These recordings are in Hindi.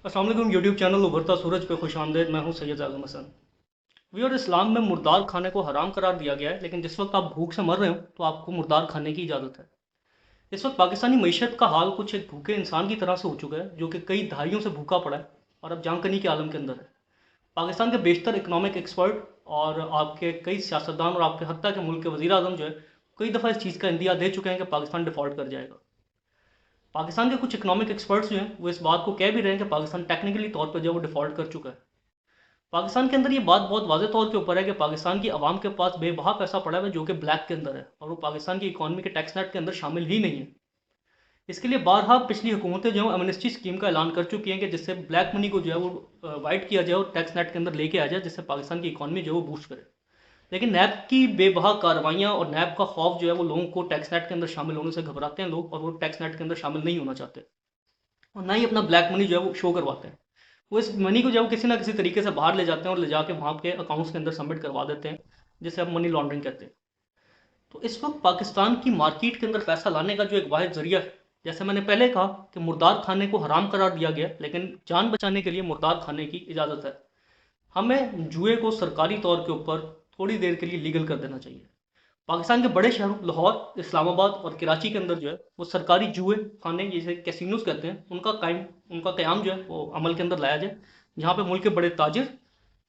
अस्सलाम वालेकुम यूट्यूब चैनल उभरता सूरज पे खुश आमदेद। मैं हूं सैयद आलम हसन। और इस्लाम में मुर्दार खाने को हराम करार दिया गया है, लेकिन जिस वक्त आप भूख से मर रहे हो तो आपको मुर्दार खाने की इजाज़त है। इस वक्त पाकिस्तानी मीशत का हाल कुछ एक भूखे इंसान की तरह से हो चुका है, जो कि कई दहाइयों से भूखा पड़ा है और अब जानकनी के आलम के अंदर है। पाकिस्तान के बेशतर इकनॉमिक एक्सपर्ट और आपके कई सियासतदान और आपके हत्या के मुल्क के वज़ीर आज़म जो है, कई दफ़ा इस चीज़ का इंदिया दे चुके हैं कि पाकिस्तान डिफ़ॉल्ट कर जाएगा। पाकिस्तान के कुछ इकनॉमिक एक्सपर्ट्स जो हैं वो इस बात को कह भी रहे हैं कि पाकिस्तान टेक्निकली तौर पर जो है वो डिफ़ॉल्ट कर चुका है। पाकिस्तान के अंदर ये बात बहुत वाज़ेह तौर के ऊपर है कि पाकिस्तान की आवाम के पास बेबहा पैसा पड़ा है जो कि ब्लैक के अंदर है और वो पाकिस्तान की इकॉनमी के टैक्स नेट के अंदर शामिल ही नहीं है। इसके लिए बारहा पिछली हुकूमतें जो है एमनेस्टी स्कीम का ऐलान कर चुकी हैं कि जिससे ब्लैक मनी को जो है वो वाइट किया जाए और टैक्स नेट के अंदर लेके आ जाए, जिससे पाकिस्तान की इकॉनमी जो है वो बूस्ट करे। लेकिन नैब की बेबहा कार्रवाइयाँ और नैब का खौफ जो है वो लोगों को टैक्स नेट के अंदर शामिल होने से घबराते हैं लोग, और वो टैक्स नेट के अंदर शामिल नहीं होना चाहते और ना ही अपना ब्लैक मनी जो है वो शो करवाते हैं। वो इस मनी को जो है वो किसी ना किसी तरीके से बाहर ले जाते हैं और ले जाके वहाँ के अकाउंट्स के अंदर सबमिट करवा देते हैं, जिसे हम मनी लॉन्ड्रिंग कहते हैं। तो इस वक्त पाकिस्तान की मार्केट के अंदर पैसा लाने का जो एक वाहिद जरिया है, जैसे मैंने पहले कहा कि मुर्दार खाने को हराम करार दिया गया, लेकिन जान बचाने के लिए मुर्दार खाने की इजाज़त है। हमें जुए को सरकारी तौर के ऊपर थोड़ी देर के लिए लीगल कर देना चाहिए। पाकिस्तान के बड़े शहरों लाहौर, इस्लामाबाद और कराची के अंदर जो है वो सरकारी जुए खाने, जिसे कैसीनोज कहते हैं, उनका क़याम जो है वो अमल के अंदर लाया जाए, जहाँ पे मुल्क के बड़े ताजिर,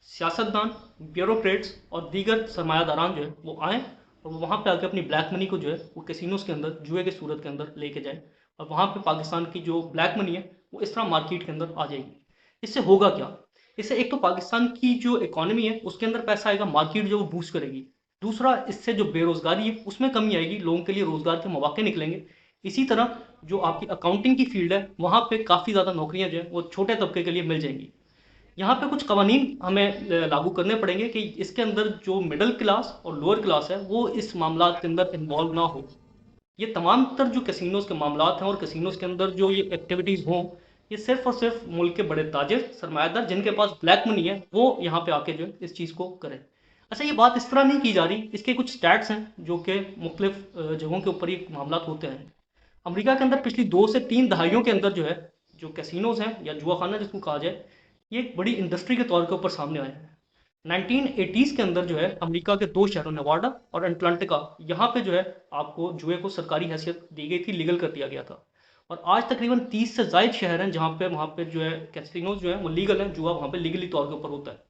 सियासतदान, ब्यूरोक्रेट्स और दीगर सरमायादारान जो है वो आएँ और वो वहाँ पे आके अपनी ब्लैक मनी को जो है वो कैसीनोज के अंदर जुए की सूरत के अंदर लेके जाएँ, और वहाँ पे पाकिस्तान की जो ब्लैक मनी है वो इस तरह मार्केट के अंदर आ जाएगी। इससे होगा क्या? इससे एक तो पाकिस्तान की जो इकॉनमी है उसके अंदर पैसा आएगा, मार्केट जो वो बूस्ट करेगी। दूसरा, इससे जो बेरोज़गारी है उसमें कमी आएगी, लोगों के लिए रोज़गार के मौके निकलेंगे। इसी तरह जो आपकी अकाउंटिंग की फील्ड है वहाँ पे काफ़ी ज़्यादा नौकरियाँ जो हैं वो छोटे तबके के लिए मिल जाएंगी। यहाँ पे कुछ कवानीन हमें लागू करने पड़ेंगे कि इसके अंदर जो मिडिल क्लास और लोअर क्लास है वो इस मामला के अंदर इन्वॉल्व ना हो। ये तमाम तर जो कैसीनोज के मामलात हैं और कैसीनोज के अंदर जो ये एक्टिविटीज़ हों, ये सिर्फ और सिर्फ मुल्क के बड़े ताजिर, सरमायादार, जिनके पास ब्लैक मनी है, वो यहाँ पे आके जो है इस चीज़ को करें। अच्छा, ये बात इस तरह नहीं की जा रही, इसके कुछ स्टैट्स हैं जो कि मुख्तलिफ जगहों के ऊपर ये मामलात होते हैं। अमेरिका के अंदर पिछली 2 से 3 दहाइयों के अंदर जो है, जो कैसीनोज हैं या जुआ खाना जिसको कहा जाए, ये एक बड़ी इंडस्ट्री के तौर के ऊपर सामने आए हैं। 1980s के अंदर जो है अमेरिका के 2 शहरों नेवाडा और एटलांटिका, यहाँ पे जो है आपको जुए को सरकारी हैसियत दी गई थी, लीगल कर दिया गया था। और आज तकरीबन 30 से ज़ायद शहर हैं जहाँ पे वहाँ पे जो है कैसीनोज जो है वो लीगल हैं, जुआ वहाँ पे लीगली तौर के ऊपर होता है।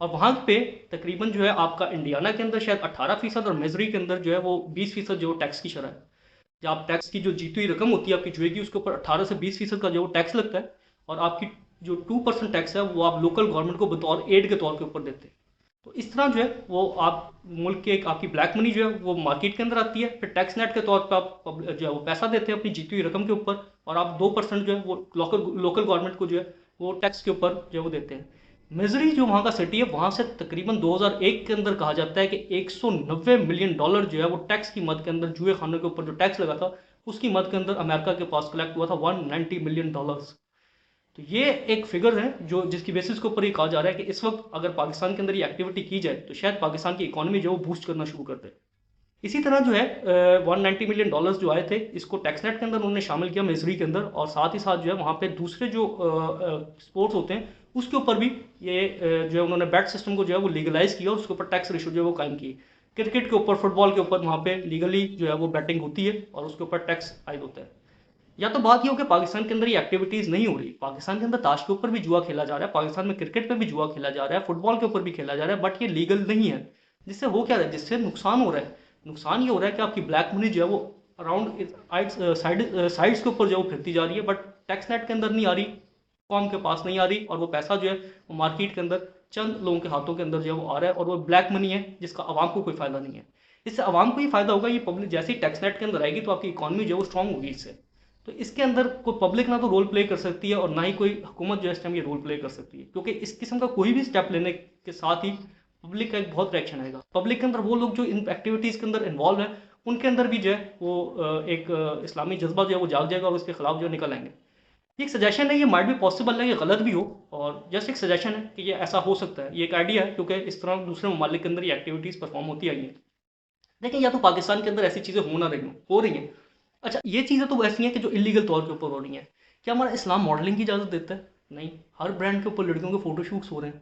और वहाँ पे तकरीबन जो है आपका इंडियाना के अंदर शायद 18% और मिजरी के अंदर जो है वो 20% जो टैक्स की शरह है। जब आप टैक्स की जो जीती हुई रकम होती है आपकी जुए की, उसके ऊपर 18 से 20% का जो टैक्स लगता है, और आपकी जो 2% टैक्स है वो आप लोकल गवर्नमेंट को बतौर एड के तौर के ऊपर देते हैं। तो इस तरह जो है वो आप मुल्क के एक आपकी ब्लैक मनी जो है वो मार्केट के अंदर आती है, फिर टैक्स नेट के तौर पर आप जो है वो पैसा देते हैं अपनी जीती हुई रकम के ऊपर, और आप 2% जो है वो लोकल लोकल गवर्नमेंट को जो है वो टैक्स के ऊपर जो है वो देते हैं। मिजरी जो वहाँ का सिटी है, वहाँ से तकरीबन 2001 के अंदर कहा जाता है कि 190 मिलियन डॉलर जो है वो टैक्स की मद के अंदर, जुए खानों के ऊपर जो टैक्स लगा था उसकी मद के अंदर अमेरिका के पास कलेक्ट हुआ था, 190 मिलियन डॉलर्स। तो ये एक फिगर है जो जिसकी बेसिस के ऊपर ये कहा जा रहा है कि इस वक्त अगर पाकिस्तान के अंदर ये एक्टिविटी की जाए तो शायद पाकिस्तान की इकॉनमी जो है वो बूस्ट करना शुरू कर दे। इसी तरह जो है 190 मिलियन डॉलर्स जो आए थे, इसको टैक्स नेट के अंदर उन्होंने शामिल किया मिजरी के अंदर, और साथ ही साथ जो है वहाँ पे दूसरे जो स्पोर्ट्स होते हैं उसके ऊपर भी ये जो है उन्होंने बैट सिस्टम को जो है वो लीगलाइज किया और उसके ऊपर टैक्स रेशो जो है वो कायम की। क्रिकेट के ऊपर, फुटबॉल के ऊपर वहाँ पे लीगली जो है वो बैटिंग होती है और उसके ऊपर टैक्स आयद होता है। या तो बात ये हो कि पाकिस्तान के अंदर ये एक्टिविटीज़ नहीं हो रही, पाकिस्तान के अंदर ताश के ऊपर भी जुआ खेला जा रहा है, पाकिस्तान में क्रिकेट पे भी जुआ खेला जा रहा है, फुटबॉल के ऊपर भी खेला जा रहा है, बट ये लीगल नहीं है। जिससे हो क्या रहा है, जिससे नुकसान हो रहा है, नुकसान ये हो रहा है कि आपकी ब्लैक मनी जो है वो अराउंड साइड्स के ऊपर जो है वो फिरती जा रही है, बट टैक्स नेट के अंदर नहीं आ रही, कौम के पास नहीं आ रही, और वो पैसा जो है वो मार्केट के अंदर चंद लोगों के हाथों के अंदर जो है वो आ रहा है, और वो ब्लैक मनी है जिसका आवाम को कोई फ़ायदा नहीं है। इससे आवाम को ये फ़ायदा होगा, ये पब्लिक जैसे ही टैक्स नेट के अंदर आएगी तो आपकी इकॉनमी जो है वो स्ट्रॉन्ग होगी इससे। तो इसके अंदर कोई पब्लिक ना तो रोल प्ले कर सकती है और ना ही कोई हुकूमत जो है इस टाइम ये रोल प्ले कर सकती है, क्योंकि इस किस्म का कोई भी स्टेप लेने के साथ ही पब्लिक का एक बहुत रिएक्शन आएगा। पब्लिक के अंदर वो लोग जो इन एक्टिविटीज़ के अंदर इन्वॉल्व है, उनके अंदर भी जो है वो एक इस्लामी जज्बा जो है वो जाग जाएगा और उसके खिलाफ जो है निकल आएंगे। ये एक सजेशन है, ये माइट भी पॉसिबल है, ये गलत भी हो, और जस्ट एक सजेशन है कि ये ऐसा हो सकता है, ये एक आइडिया है, क्योंकि इस तरह दूसरे ममालिक के अंदर ये एक्टिविटीज़ परफॉर्म होती आई हैं। देखिए, या तो पाकिस्तान के अंदर ऐसी चीज़ें हो ना रही हो रही हैं। अच्छा, ये चीज़ें तो ऐसी हैं कि जो इलीगल तौर के ऊपर हो रही हैं। क्या हमारा इस्लाम मॉडलिंग की इजाज़त देता है? नहीं, हर ब्रांड के ऊपर लड़कियों के फोटोशूट्स हो रहे हैं।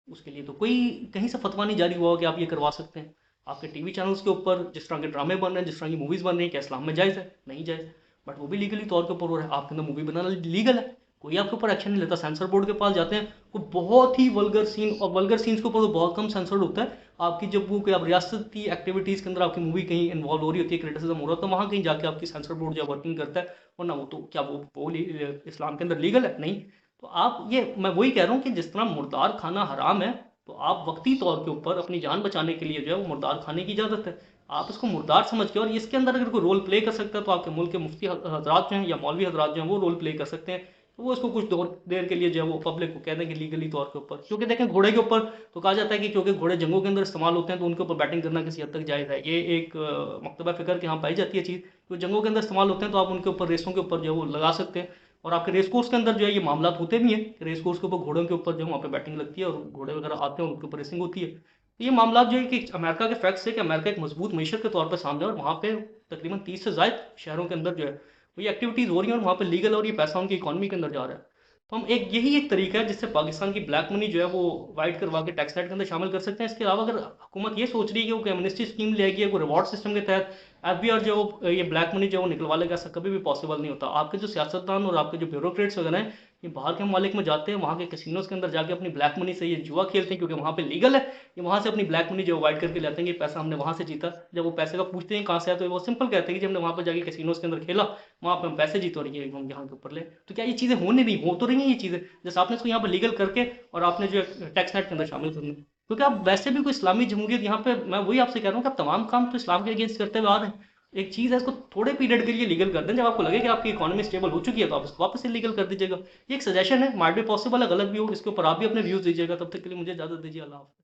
उसके लिए तो कोई कहीं से फतवा नहीं जारी हुआ कि आप ये करवा सकते हैं। आपके टीवी चैनल्स के ऊपर जिस तरह के ड्रामे बन रहे हैं, जिस तरह की मूवीज़ बन रही हैं, क्या इस्लाम में जायज़ है? नहीं जायज़। बट वो भी लीगली तौर के ऊपर हो रहा है। आपके अंदर मूवी बनाना लीगल है, कोई आपके ऊपर एक्शन नहीं लेता। सेंसर बोर्ड के पास जाते हैं, वो बहुत ही वल्गर सीन, और वल्गर सीन्स के ऊपर तो बहुत कम सेंसर्ड होता है। आपकी जब वो कोई आप रियासती एक्टिविटीज़ के अंदर आपकी मूवी कहीं इन्वॉल्व हो रही होती है, क्रिटिसिज्म हो रहा है, तो वहाँ कहीं जाके आपकी सेंसर बोर्ड जो वर्किंग करता है। वरना वो तो क्या वो इस्लाम के अंदर लीगल है? नहीं। तो आप ये, मैं वही कह रहा हूँ कि जिस तरह मुर्दार खाना हराम है, तो आप वक्ती तौर के ऊपर अपनी जान बचाने के लिए जो है वो मुर्दार खाने की इजाज़त है। आप इसको मुर्दार समझ के, और इसके अंदर अगर कोई रोल प्ले कर सकता है, तो आपके मुल्क के मुफ्ती हजरात जो हैं या मौलवी हजरात जो हैं वो रोल प्ले कर सकते हैं। तो वो इसको कुछ देर के लिए जो है वो पब्लिक को कह देंगे लीगली तौर के ऊपर। क्योंकि देखें, घोड़े के ऊपर तो कहा जाता है कि क्योंकि घोड़े जंगों के अंदर इस्तेमाल होते हैं, तो उनके ऊपर बैटिंग करना किसी हद तक जायज़ है। ये एक मकतबा फ़िक्र के यहाँ पाई जाती है चीज़। तो जंगों के अंदर इस्तेमाल होते हैं, तो आप उनके ऊपर, रेसों के ऊपर जो है वो लगा सकते हैं। और आपके रेस कोर्स के अंदर जो है ये मामला होते भी हैं, रेस कोर्स के ऊपर घोड़ों के ऊपर जो है वहाँ पे बैटिंग लगती है और घोड़े वगैरह आते हैं, उनके ऊपर रेसिंग होती है। तो ये मामला जो है कि अमेरिका के फैक्ट्स है कि अमेरिका एक मजबूत मीशत के तौर पर सामने है, और वहाँ पे तकरीबन 30 से ज़ायद शहरों के अंदर जो है वो ये एक्टिविटीज़ हो रही हैं, और वहाँ पे लीगल, और ये पैसा उनकी इकॉनमी के अंदर जा रहा है। तो हम एक, यही एक तरीका है जिससे पाकिस्तान की ब्लैक मनी जो है वो वाइट करवा के टैक्स नेट के अंदर शामिल कर सकते हैं। इसके अलावा अगर हुकूमत ये सोच रही है कि वो एमनेस्टी स्कीम ले आएगी, कोई रिवॉर्ड सिस्टम के तहत एफबीआर जो ये ब्लैक मनी जो है वो निकलवा लेगा, ऐसा कभी भी पॉसिबल नहीं होता। आपके जो सियासतदान और आपके जो ब्यूरोक्रेट्स वगैरह हैं, ये बाहर के ममालिक में जाते हैं, वहाँ के कैसीनोज के अंदर जाके अपनी ब्लैक मनी से ये जुआ खेलते हैं, क्योंकि वहाँ पे लीगल है। ये वहाँ से अपनी ब्लैक मनी जो वाइट करके लाते हैं कि पैसा हमने वहाँ से जीता। जब वो पैसे का पूछते हैं कहाँ से आया, तो वो सिंपल कहते हैं कि जब हमने वहाँ पर जाके कैसीनोज के अंदर खेला, वहाँ पे हम पैसे जीत, और ये हम यहाँ के ऊपर ले। तो क्या ये चीज़ें हो नहीं रही? हो तो रही हैं ये चीज़ें, जैसे आपने इसको यहाँ पर लीगल करके और आपने जो टैक्स नेट के अंदर शामिल करना। क्योंकि आप वैसे भी कोई इस्लामी जमहूरियत यहाँ पे, मैं वही आपसे कह रहा हूँ कि आप तमाम काम तो इस्लाम के अगेंस्ट करते हुए आ रहे हैं। एक चीज़ है, इसको थोड़े पीरियड के लिए लीगल कर दें, जब आपको लगे कि आपकी इकोनॉमी स्टेबल हो चुकी है, तो आप इसको वापस इलीगल कर दीजिएगा। ये एक सजेशन है, माइट भी पॉसिबल है, गलत भी हो, इसके ऊपर आप भी अपने व्यूज़ दीजिएगा। तब तक के लिए मुझे इजाज़त दीजिए। अल्लाह हाफ़िज़।